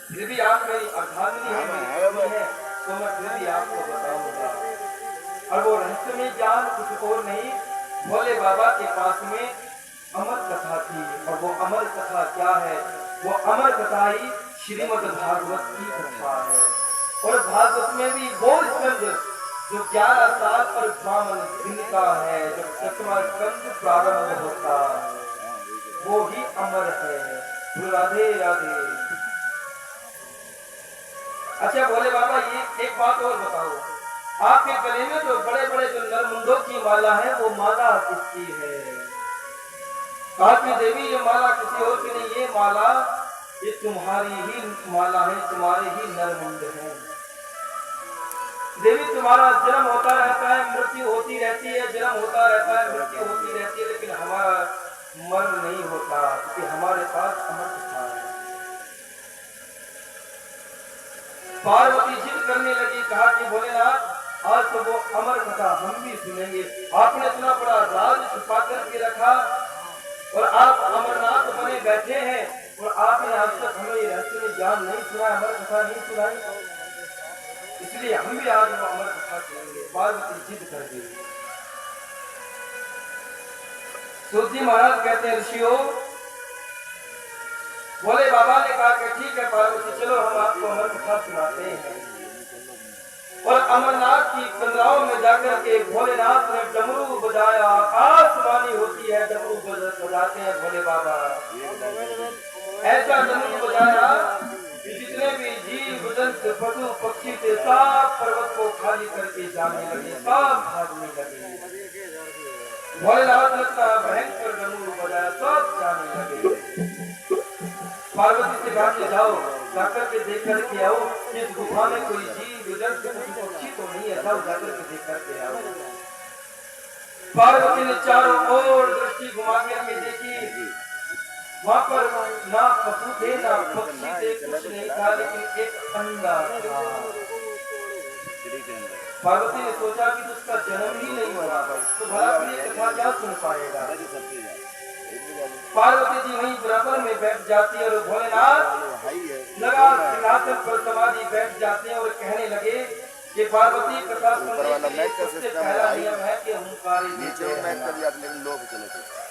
फिर भी आप मेरी अर्धांगिनी है, मेरी पत्नी है, तो मैं फिर भी आपको बताऊंगा। और वो रहस्यमय ज्ञान कुछ और नहीं, भोले बाबा के पास में अमर कथा थी। और वो अमर कथा क्या है? वो अमर कथा ही श्रीमद् भागवत की कथा है। और भागवत में भी वो स्कंद जो 11 साल और 52 दिन का है, जब 7वां स्कंद प्रारंभ होता है, वो ही अमर है। राधे राधे। अच्छा भोले बाबा, ये एक बात और बताओ, आपके गले में जो बड़े बड़े जो नरमुंडों की माला है, वो माला किसकी है? कहा कि देवी ये माला किसी और की नहीं, ये माला ये तुम्हारी ही माला है, तुम्हारे ही नरमुंड है। देवी तुम्हारा जन्म होता रहता है, मृत्यु होती रहती है, जन्म होता रहता है, मृत्यु होती रहती है, लेकिन हमारा मरण नहीं होता, क्योंकि हमारे पास अमर कथा है। पार्वती जिद करने लगी, कहा कि भोलेनाथ आज तो वो अमर कथा हम भी सुनेंगे। आपने इतना बड़ा राज छुपा करके रखा और आप अमरनाथ बने बैठे हैं, और आपने आज तक हमें ये रहस्य ज्ञान नहीं सुना, अमर कथा नहीं सुनाई, इसलिए हम भी आज वो अमर कथा सुनेंगे। पार्वती जिद कर दी। सूत जी महाराज कहते हैं, ऋषियों, भोले बाबा ने कहा कि ठीक है पार्वती, चलो हम आपको अमर कथा सुनाते हैं। और अमरनाथ की कंदराओं में जाकर के भोलेनाथ ने डमरू बजाया, आकाशवाणी होती है, डमरू बजाते हैं भोले बाबा। ऐसा डमरू बजाया कि जितने भी जीव जंत पशु पक्षी थे, सब पर्वत को खाली करके जाने लगे, सब भागने लगे। भोलेनाथ ने भयंकर डमरू बजाया, सब जाने लगे। पार्वती से कहा कि जाओ, जाकर के देख करके आओ, इस गुफा में कोई जीव जंत पक्षी तो नहीं है, जाओ जाकर के देख करके आओ। पार्वती ने चारों ओर दृष्टि घुमा करके देखी, वहां पर ना पशु थे ना पक्षी थे, कुछ नहीं था, लेकिन एक अंडा था। पार्वती ने सोचा कि उसका जन्म ही नहीं हुआ, तो भला ये कथा क्या सुन पाएगा। पार्वती जी वहीं बराबर में बैठ जाती है और भोलेनाथ लगा सिंहासन पर समाधि बैठ जाते हैं और कहने लगे कि पार्वती कथा सुनने के सबसे पहला नियम है कि हुंकारे देते हैं।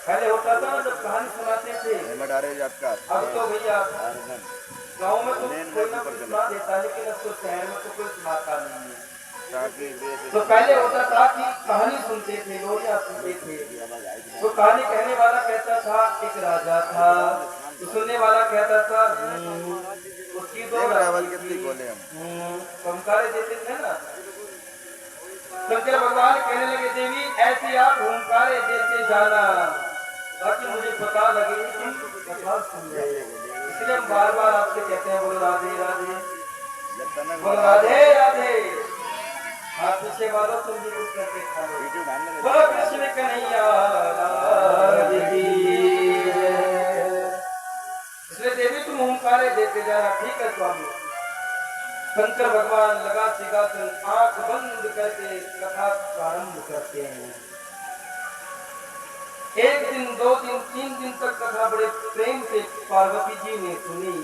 पहले होता था जब कहानी सुनाते थे, अब तो भैया गाँव में तो कोई ना कोई सुना देता, लेकिन अब तो शहर में तो कोई सुनाता नहीं है। तो पहले होता था कि कहानी सुनते थे, लोरियां सुनते थे। तो कहानी कहने वाला कहता था एक राजा था, तो सुनने वाला कहता था उसकी दो हुंकारे देते थे ना। शंकर भगवान कहने लगे, देवी ऐसे आप हुंकारे देते जाना ताकि मुझे पता लगे कि कथा सुन रहे। इसलिए हम बार बार आपसे कहते हैं, बोलो राधे राधे, बोलो राधे राधे। आप पीछे वालों तुम भी कुछ करके खाओ। बोलो कृष्ण कन्हैया लाल की। इसलिए देवी तुम हुंकारे देते जाना। ठीक है स्वामी। शंकर भगवान लगा सिंहासन, आंख बंद करके कथा प्रारंभ करते हैं। एक दिन, 2 दिन, 3 दिन तक कथा बड़े प्रेम से पार्वती जी ने सुनी,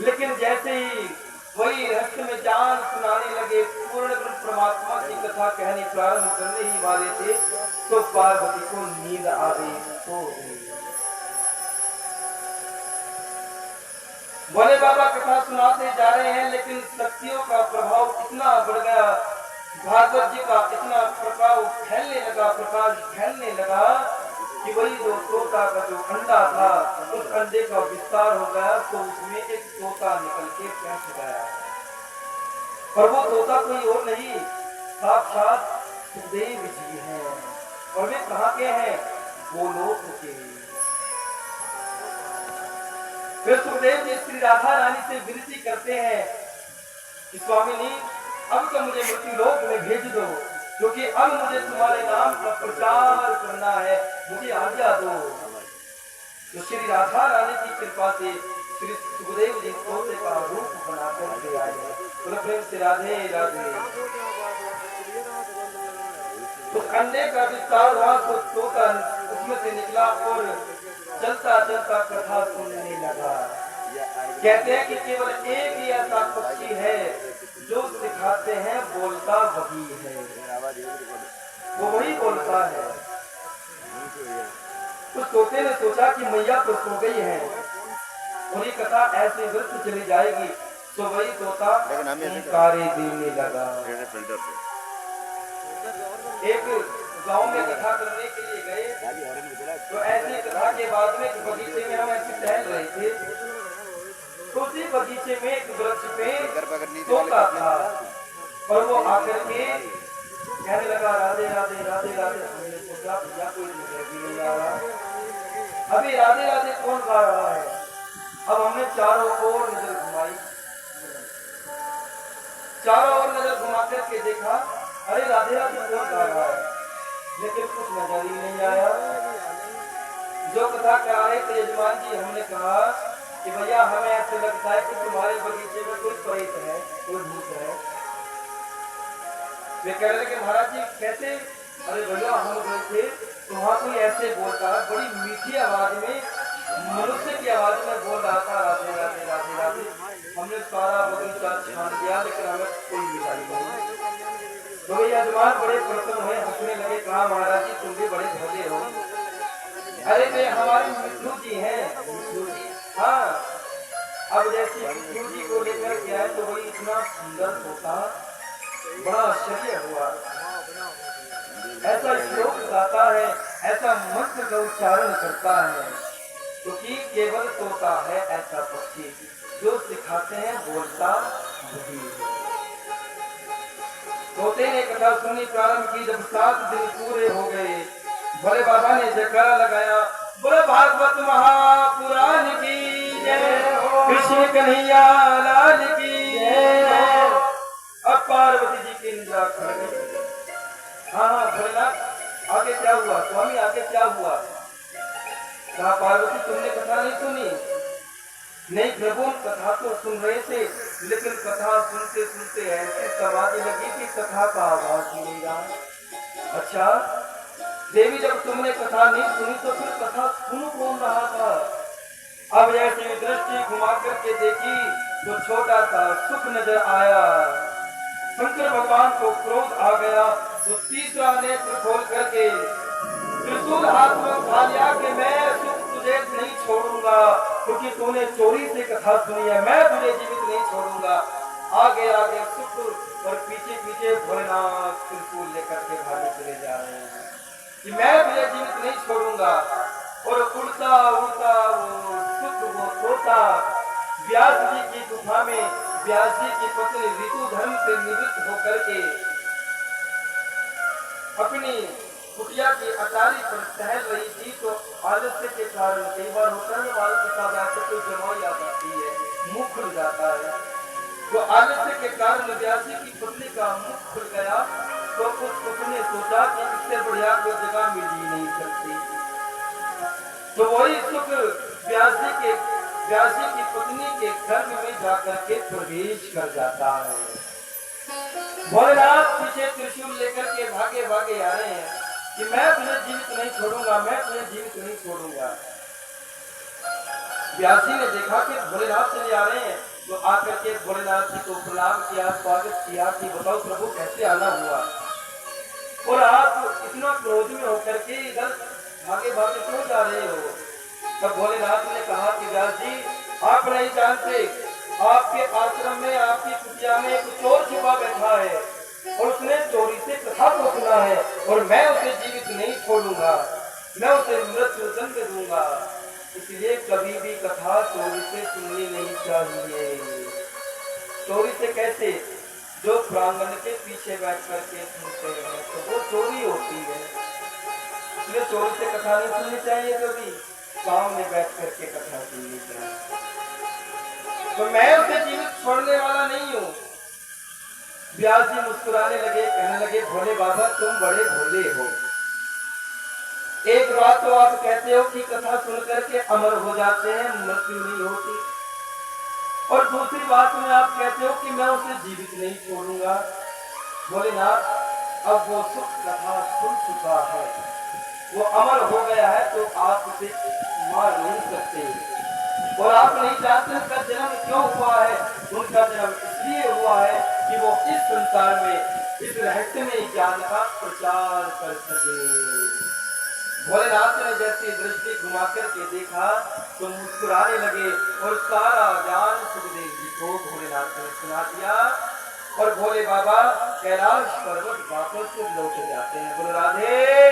लेकिन जैसे ही वही रहस्य में ज्ञान सुनाने लगे, पूर्ण ब्रह्म परमात्मा की कथा कहने प्रारंभ करने ही वाले थे, तो पार्वती को नींद आ गई, सो गई। भोले बाबा कथा सुनाते जा रहे हैं, लेकिन शक्तियों का प्रभाव इतना बढ़ गया, भागवत जी का इतना प्रभाव फैलने लगा, प्रकाश फैलने लगा कि वही जो तोता का जो अंडा था, उस अंडे का विस्तार हो गया, तो उसमें एक तोता निकल के बैठ गया। और वो तोता कोई और नहीं, साक्षात सुखदेव जी हैं। और वे कहाँ के हैं? गोलोक के। फिर सुखदेव जी श्री राधा रानी से विनती करते हैं कि स्वामिनी, अब तो मुझे मृत्युलोक में भेज दो, क्योंकि अब मुझे तुम्हारे नाम का प्रचार करना है, मुझे आज्ञा दो। तो श्री राधा रानी की कृपा से श्री सुखदेव जी तोते का रूप बनाकर के आए। तो प्रेम से राधे राधे। तो अंडे का विस्तार हुआ, तो तोता उसमें से निकला और चलता चलता कथा सुनने लगा। कहते हैं कि केवल एक ही ऐसा पक्षी है जो सिखाते हैं बोलता वही है, वो वही बोलता है। उस तोते ने सोचा कि मैया तो सो गई है और ये कथा ऐसे व्यर्थ चली जाएगी, तो वही तोता हुंकारे देने लगा। एक गांव में कथा करने के लिए गए, तो ऐसे कथा के बाद में बगीचे में हम ऐसे टहल रहे थे, तो उसी बगीचे में एक वृक्ष पे तोता था और वो आकर के कहने लगा राधे राधे राधे राधे। हमने सोचा भैया कोई नजर भी नहीं आ रहा, अभी राधे राधे कौन गा रहा है। अब हमने चारों ओर नजर घुमाई, चारों ओर नजर घुमा करके देखा, अरे राधे राधे कौन गा रहा है, लेकिन कुछ नजर ही नहीं आया। जो कथा करा रहे थे यजमान जी, हमने कहा कि भैया हमें ऐसे लगता है कि तुम्हारे बगीचे में कोई प्रेत है, कोई भूत है। वे कह रहे कि महाराज जी कैसे। अरे भैया हम गए थे तो वहाँ कोई ऐसे बोलता है, बड़ी मीठी आवाज में, मनुष्य की आवाज में बोल रहा था राधे राधे राधे राधे। हमने सारा बगीचा छान दिया लेकिन हमें कोई मिलाई नहीं। तो यजमान बड़े प्रसन्न हुए, हंसने लगे, कहा महाराज जी तुम भी बड़े भले हो। अरे वे हमारे मिठू जी हैं। हाँ, अब जैसे मिठू जी को लेकर के आए तो वही इतना सुंदर होता, बड़ा आश्चर्य हुआ। ऐसा श्लोक गाता है, ऐसा मंत्र का उच्चारण करता है, क्योंकि केवल तोता है ऐसा पक्षी जो सिखाते हैं बोलता वही है। तोते ने कथा सुननी प्रारंभ की, जब 7 दिन पूरे हो गए, भोले बाबा ने जयकारा लगाया, बोले भागवत महापुराण की जय, कृष्ण कन्हैया लाल की जय। अब पार्वती जी की निद्रा खुल गई। हाँ भोलेनाथ आगे क्या हुआ स्वामी, आगे क्या हुआ। कहा पार्वती तुमने कथा नहीं सुनी। नहीं प्रभु कथा तो सुन रहे थे, लेकिन कथा सुनते सुनते ऐसी समाधि लगी कि कथा का आवाज मिलेगा। अच्छा देवी जब तुमने कथा नहीं सुनी तो फिर कथा सुन कौन रहा था। अब ऐसी दृष्टि घुमा करके देखी तो छोटा सा सुख नजर आया। शंकर भगवान को क्रोध आ गया तो तीसरा नेत्र खोल करके त्रिशूल हाथ में उठा लिया कि मैं सुख तुझे नहीं छोड़ूंगा, क्योंकि तूने चोरी से कथा सुनी है, मैं तुझे जीवित नहीं छोड़ूंगा। आगे आगे सुख और पीछे पीछे भोलेनाथ त्रिशूल लेकर के भागे चले जा रहे हैं कि मैं तुझे जीवित नहीं छोड़ूंगा। और उड़ता उड़ता वो सुख वो तोता व्यास जी की गुफा में व्यास जी की पत्नी ऋतु धर्म से निवृत्त होकर के अपनी कुटिया की अटारी पर टहल रही थी, तो आलस्य के कारण कई बार होता है बाल किताब ऐसे कोई जमाई आ जाती है, मुंह खुल जाता है। तो आलस्य के कारण व्यास जी की पत्नी का मुंह खुल गया, तो उसने सोचा कि इससे बढ़िया कोई जगह मिल ही नहीं सकती। तो वही सुख व्यास जी की पत्नी के गर्भ में जाकर के प्रवेश कर जाता है। भोलेनाथ पीछे त्रिशूल लेकर के भागे भागे आ रहे हैं कि मैं तुझे जीवित नहीं छोड़ूंगा, मैं तुझे जीवित नहीं छोड़ूंगा। व्यास जी ने देखा कि भोलेनाथ चले आ रहे हैं, तो आकर के भोलेनाथ जी को प्रणाम किया, स्वागत किया कि बताओ प्रभु कैसे आना हुआ और आप इतना क्रोध में होकर के इधर भागे भागे क्यों जा रहे हो। तब भोलेनाथ ने कहा कि व्यास जी आप नहीं जानते, आपके आश्रम में आपकी कुटिया में एक चोर छुपा बैठा है और उसने चोरी से कथा को सुना है और मैं उसे जीवित नहीं छोड़ूंगा, मैं उसे मृत्यु दंड दूंगा। इसलिए कभी भी कथा चोरी से सुननी नहीं चाहिए। चोरी से कैसे, जो प्रांगण के पीछे बैठ करके सुनते हैं तो वो चोरी होती है। इसलिए चोरी से कथा नहीं सुननी चाहिए, कभी सामने बैठ करके कथा सुननी चाहिए। तो मैं उसे जीवित छोड़ने वाला नहीं हूँ। व्यास जी मुस्कुराने लगे, कहने लगे भोले बाबा तुम बड़े भोले हो। एक बात तो आप कहते हो कि कथा सुन करके अमर हो जाते हैं, मृत्यु नहीं होती, और दूसरी बात में आप कहते हो कि मैं उसे जीवित नहीं छोड़ूंगा। भोलेनाथ अब वो सुख कथा सुन चुका है, वो अमर हो गया है, तो आप उसे मार नहीं सकते। और आप नहीं जानते उनका जन्म क्यों हुआ है। उनका जन्म इसलिए हुआ है कि वो इस संसार में, इस रहस्यमय ज्ञान का प्रचार कर सके। भोलेनाथ ने जैसे दृष्टि घुमा करके देखा तो मुस्कुराने लगे और सारा ज्ञान सुखदेव जी को भोलेनाथ ने सुना दिया। और भोले बाबा कैलाश पर्वत वापस लौट जाते हैं। बोलो राधे।